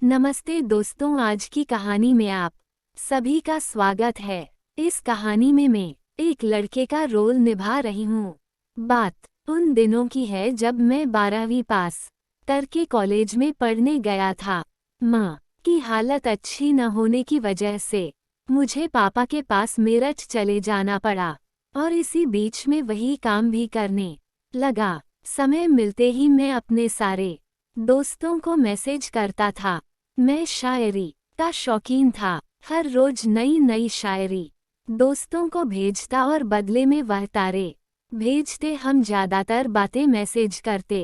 नमस्ते दोस्तों, आज की कहानी में आप सभी का स्वागत है। इस कहानी में मैं एक लड़के का रोल निभा रही हूँ। बात उन दिनों की है जब मैं 12वीं पास करके कॉलेज में पढ़ने गया था। माँ की हालत अच्छी न होने की वजह से मुझे पापा के पास मेरठ चले जाना पड़ा और इसी बीच में वही काम भी करने लगा। समय मिलते ही मैं अपने सारे दोस्तों को मैसेज करता था। मैं शायरी का शौकीन था। हर रोज नई नई शायरी दोस्तों को भेजता और बदले में वह तारे भेजते। हम ज्यादातर बातें मैसेज करते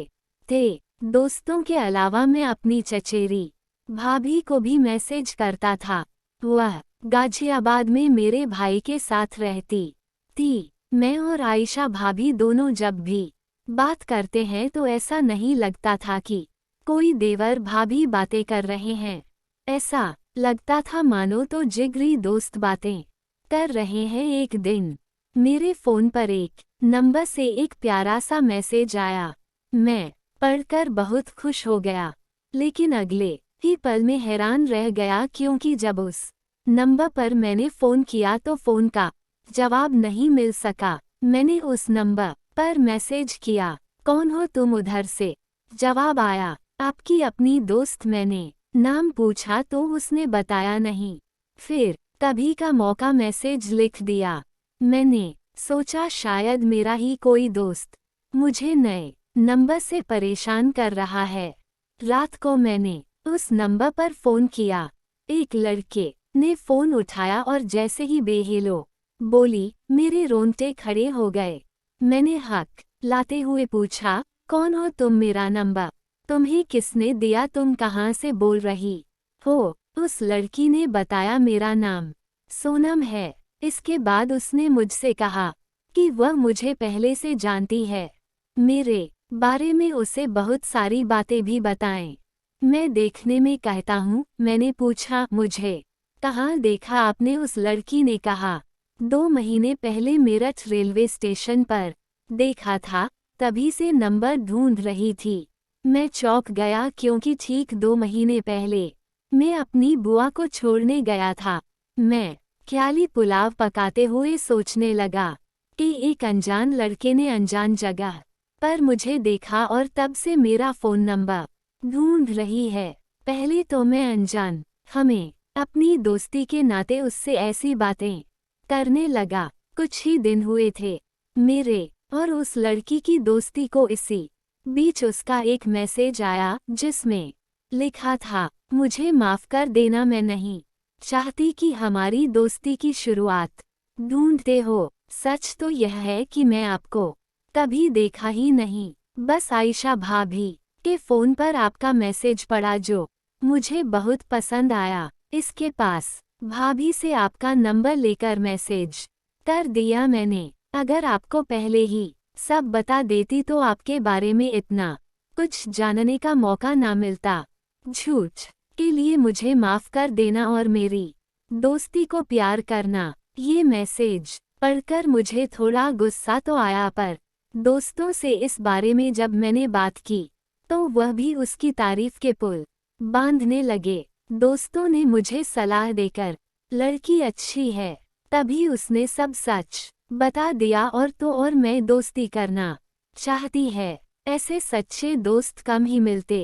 थे। दोस्तों के अलावा मैं अपनी चचेरी भाभी को भी मैसेज करता था। वह गाजियाबाद में मेरे भाई के साथ रहती थी। मैं और आयशा भाभी दोनों जब भी बात करते हैं तो ऐसा नहीं लगता था कि कोई देवर भाभी बातें कर रहे हैं। ऐसा लगता था मानो तो जिगरी दोस्त बातें कर रहे हैं। एक दिन मेरे फोन पर एक नंबर से एक प्यारा सा मैसेज आया। मैं पढ़कर बहुत खुश हो गया, लेकिन अगले ही पल में हैरान रह गया क्योंकि जब उस नंबर पर मैंने फ़ोन किया तो फ़ोन का जवाब नहीं मिल सका। मैंने उस नंबर पर मैसेज किया, कौन हो तुम उधर से? जवाब आया, आपकी अपनी दोस्त। मैंने नाम पूछा तो उसने बताया नहीं। फिर कभी का मौका मैसेज लिख दिया। मैंने सोचा शायद मेरा ही कोई दोस्त मुझे नए नंबर से परेशान कर रहा है। रात को मैंने उस नंबर पर फ़ोन किया। एक लड़के ने फ़ोन उठाया और जैसे ही बेहेलो बोली, मेरे रोंगटे खड़े हो गए। मैंने हक लाते हुए पूछा, कौन हो तुम? मेरा नंबर तुम्हें किसने दिया? तुम कहाँ से बोल रही हो? उस लड़की ने बताया, मेरा नाम सोनम है। इसके बाद उसने मुझसे कहा कि वह मुझे पहले से जानती है, मेरे बारे में उसे बहुत सारी बातें भी बताएं। मैं देखने में कहता हूँ। मैंने पूछा, मुझे कहाँ देखा आपने? उस लड़की ने कहा, 2 महीने पहले मेरठ रेलवे स्टेशन पर देखा था, तभी से नंबर ढूंढ रही थी। मैं चौंक गया क्योंकि ठीक 2 महीने पहले मैं अपनी बुआ को छोड़ने गया था। मैं ख्याली पुलाव पकाते हुए सोचने लगा कि एक अनजान लड़के ने अनजान जगह पर मुझे देखा और तब से मेरा फ़ोन नंबर ढूंढ रही है। पहले तो मैं अनजान हमें अपनी दोस्ती के नाते उससे ऐसी बातें करने लगा। कुछ ही दिन हुए थे मेरे और उस लड़की की दोस्ती को। इसी बीच उसका एक मैसेज आया जिसमें लिखा था, मुझे माफ़ कर देना, मैं नहीं चाहती कि हमारी दोस्ती की शुरुआत ढूंढते हो। सच तो यह है कि मैं आपको कभी देखा ही नहीं, बस आयशा भाभी के फ़ोन पर आपका मैसेज पड़ा जो मुझे बहुत पसंद आया। इसके पास भाभी से आपका नंबर लेकर मैसेज कर दिया मैंने। अगर आपको पहले ही सब बता देती तो आपके बारे में इतना कुछ जानने का मौका ना मिलता। झूठ के लिए मुझे माफ़ कर देना और मेरी दोस्ती को प्यार करना। ये मैसेज पढ़कर मुझे थोड़ा गुस्सा तो आया, पर दोस्तों से इस बारे में जब मैंने बात की तो वह भी उसकी तारीफ के पुल बांधने लगे। दोस्तों ने मुझे सलाह देकर, लड़की अच्छी है, तभी उसने सब सच बता दिया और तो और मैं दोस्ती करना चाहती है। ऐसे सच्चे दोस्त कम ही मिलते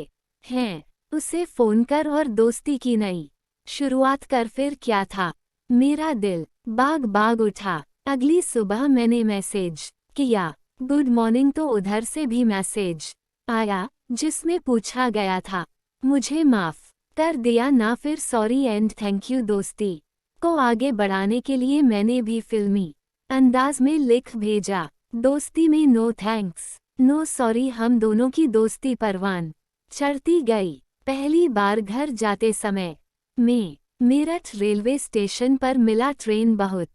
हैं। उसे फ़ोन कर और दोस्ती की नई शुरुआत कर। फिर क्या था, मेरा दिल बाग बाग उठा। अगली सुबह मैंने मैसेज किया, गुड मॉर्निंग, तो उधर से भी मैसेज आया जिसमें पूछा गया था, मुझे माफ़ कर दिया ना? फिर सॉरी एंड थैंक यू। दोस्ती को आगे बढ़ाने के लिए मैंने भी फिल्मी अंदाज में लिख भेजा, दोस्ती में नो थैंक्स नो सॉरी। हम दोनों की दोस्ती परवान चढ़ती गई। पहली बार घर जाते समय मैं मेरठ रेलवे स्टेशन पर मिला। ट्रेन बहुत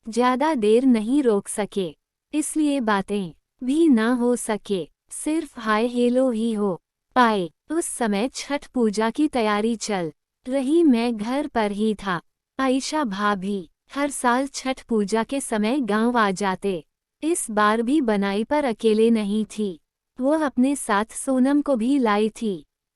ज़्यादा देर नहीं रोक सके, इसलिए बातें भी ना हो सके, सिर्फ हाय हेलो ही हो पाए। उस समय छठ पूजा की तैयारी चल रही, मैं घर पर ही था। आयशा भाभी हर साल छठ पूजा के समय गांव आ जाते। इस बार भी बनाई पर अकेले नहीं थी, वो अपने साथ सोनम को भी लाई थी।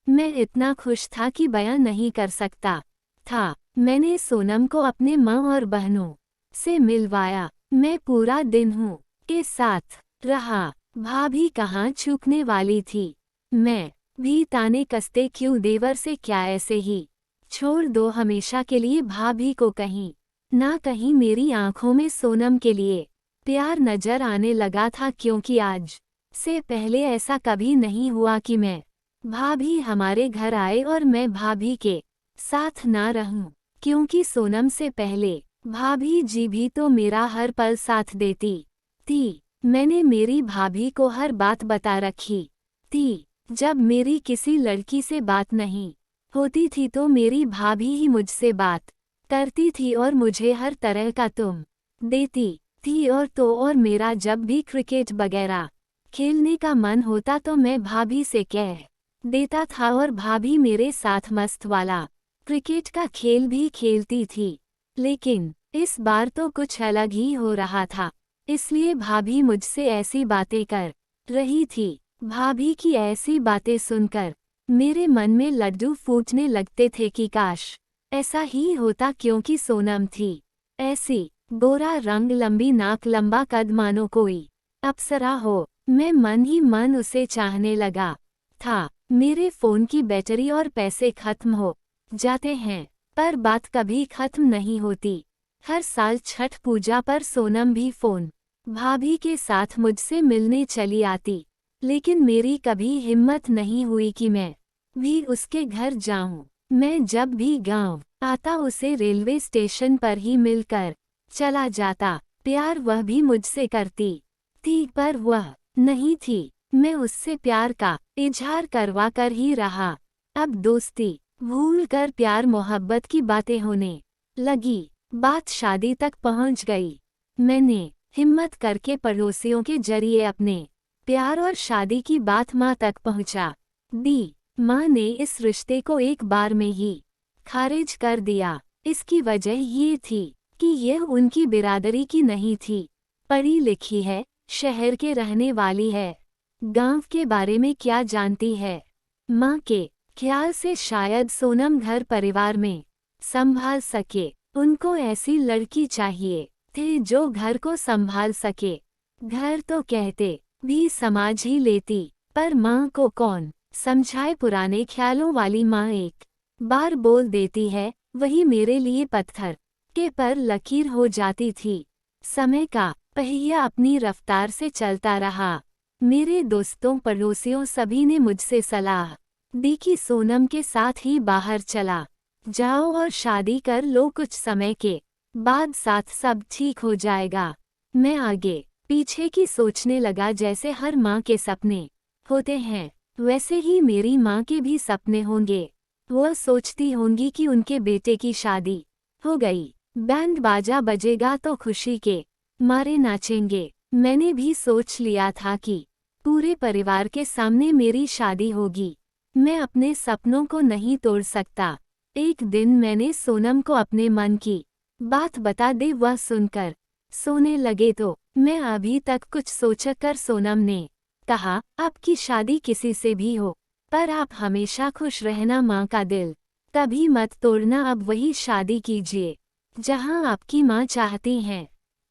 मैं इतना खुश था कि बयां नहीं कर सकता था। मैंने सोनम को अपने माँ और बहनों से मिलवाया। मैं पूरा दिन हूँ के साथ रहा। भाभी कहाँ चूकने वाली थी। मैं भी ताने कसते क्यों देवर से क्या ऐसे ही छोड़ दो हमेशा के लिए भाभी को, कहीं ना कहीं मेरी आंखों में सोनम के लिए प्यार नजर आने लगा था, क्योंकि आज से पहले ऐसा कभी नहीं हुआ कि मैं भाभी हमारे घर आए और मैं भाभी के साथ ना रहूं, क्योंकि सोनम से पहले भाभी जी भी तो मेरा हर पल साथ देती थी। मैंने मेरी भाभी को हर बात बता रखी थी। जब मेरी किसी लड़की से बात नहीं होती थी तो मेरी भाभी ही मुझसे बात करती थी और मुझे हर तरह का तुम देती थी। और मेरा जब भी क्रिकेट वगैरह खेलने का मन होता तो मैं भाभी से कह देता था और भाभी मेरे साथ मस्त वाला क्रिकेट का खेल भी खेलती थी। लेकिन इस बार तो कुछ अलग ही हो रहा था, इसलिए भाभी मुझसे ऐसी बातें कर रही थी। भाभी की ऐसी बातें सुनकर मेरे मन में लड्डू फूटने लगते थे कि काश ऐसा ही होता, क्योंकि सोनम थी ऐसी, गोरा रंग, लंबी नाक, लंबा कद, मानो कोई अप्सरा हो। मैं मन ही मन उसे चाहने लगा था। मेरे फोन की बैटरी और पैसे खत्म हो जाते हैं, पर बात कभी खत्म नहीं होती। हर साल छठ पूजा पर सोनम भी फोन भाभी के साथ मुझसे मिलने चली आती, लेकिन मेरी कभी हिम्मत नहीं हुई कि मैं भी उसके घर जाऊं। मैं जब भी गांव आता उसे रेलवे स्टेशन पर ही मिलकर चला जाता। प्यार वह भी मुझसे करती थी, पर वह नहीं थी। मैं उससे प्यार का इजहार करवा कर ही रहा। अब दोस्ती भूल कर प्यार मोहब्बत की बातें होने लगी। बात शादी तक पहुंच गई। मैंने हिम्मत करके पड़ोसियों के जरिए अपने प्यार और शादी की बात माँ तक पहुंचा दी। माँ ने इस रिश्ते को एक बार में ही खारिज कर दिया। इसकी वजह ये थी कि यह उनकी बिरादरी की नहीं थी। पढ़ी लिखी है, शहर के रहने वाली है, गांव के बारे में क्या जानती है। माँ के ख्याल से शायद सोनम घर परिवार में संभाल सके। उनको ऐसी लड़की चाहिए थी जो घर को संभाल सके। घर तो कहते भी समाज ही लेती, पर माँ को कौन समझाए। पुराने ख्यालों वाली माँ एक बार बोल देती है, वही मेरे लिए पत्थर के पर लकीर हो जाती थी। समय का पहिया अपनी रफ्तार से चलता रहा। मेरे दोस्तों, पड़ोसियों सभी ने मुझसे सलाह दी कि सोनम के साथ ही बाहर चला जाओ और शादी कर लो, कुछ समय के बाद साथ सब ठीक हो जाएगा। मैं आगे पीछे की सोचने लगा। जैसे हर माँ के सपने होते हैं, वैसे ही मेरी माँ के भी सपने होंगे। वह सोचती होंगी कि उनके बेटे की शादी हो गई, बैंड बाजा बजेगा तो खुशी के मारे नाचेंगे। मैंने भी सोच लिया था कि पूरे परिवार के सामने मेरी शादी होगी। मैं अपने सपनों को नहीं तोड़ सकता। एक दिन मैंने सोनम को अपने मन की बात बता दी। वह सुनकर सोने लगे तो मैं अभी तक कुछ सोचकर सोनम ने कहा, आपकी शादी किसी से भी हो, पर आप हमेशा खुश रहना, माँ का दिल कभी मत तोड़ना। अब वही शादी कीजिए जहाँ आपकी माँ चाहती हैं।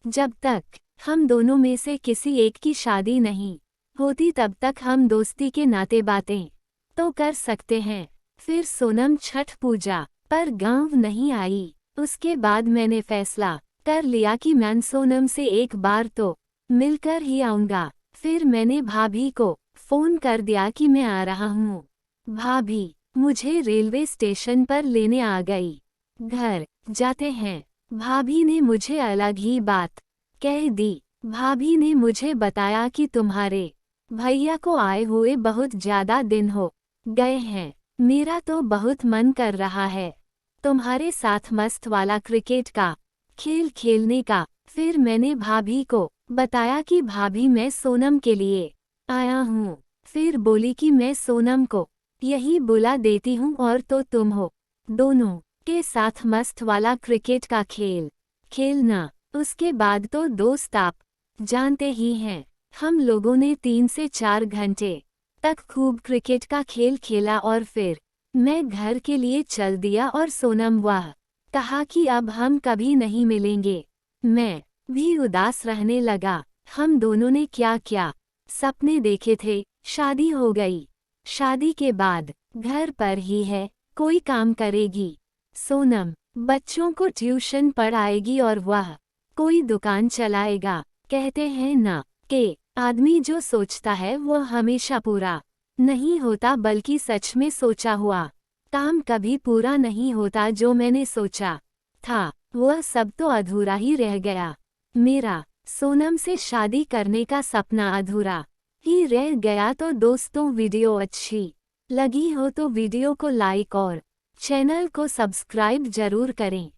जब तक हम दोनों में से किसी एक की शादी नहीं होती, तब तक हम दोस्ती के नाते बातें तो कर सकते हैं। फिर सोनम छठ पूजा पर गांव नहीं आई। उसके बाद मैंने फैसला कर लिया कि मैं सोनम से एक बार तो मिलकर ही आऊंगा। फिर मैंने भाभी को फोन कर दिया कि मैं आ रहा हूँ। भाभी मुझे रेलवे स्टेशन पर लेने आ गई। घर जाते हैं, भाभी ने मुझे अलग ही बात कह दी। भाभी ने मुझे बताया कि तुम्हारे भैया को आए हुए बहुत ज्यादा दिन हो गए हैं। मेरा तो बहुत मन कर रहा है तुम्हारे साथ मस्त वाला क्रिकेट का खेल खेलने का। फिर मैंने भाभी को बताया कि भाभी मैं सोनम के लिए आया हूँ। फिर बोली कि मैं सोनम को यही बुला देती हूँ और तो तुम हो दोनों के साथ मस्त वाला क्रिकेट का खेल खेलना। उसके बाद तो दोस्त आप जानते ही हैं। हम लोगों ने 3 से 4 घंटे तक खूब क्रिकेट का खेल खेला और फिर मैं घर के लिए चल दिया और सोनम वाह कहा कि अब हम कभी नहीं मिलेंगे। मैं भी उदास रहने लगा। हम दोनों ने क्या क्या सपने देखे थे। शादी हो गई। शादी के बाद घर पर ही है, कोई काम करेगी। सोनम बच्चों को ट्यूशन पढ़ाएगी और वह कोई दुकान चलाएगा। कहते हैं ना कि आदमी जो सोचता है वो हमेशा पूरा नहीं होता, बल्कि सच में सोचा हुआ काम कभी पूरा नहीं होता। जो मैंने सोचा था वह सब तो अधूरा ही रह गया। मेरा सोनम से शादी करने का सपना अधूरा ही रह गया। तो दोस्तों, वीडियो अच्छी लगी हो तो वीडियो को लाइक और चैनल को सब्सक्राइब जरूर करें।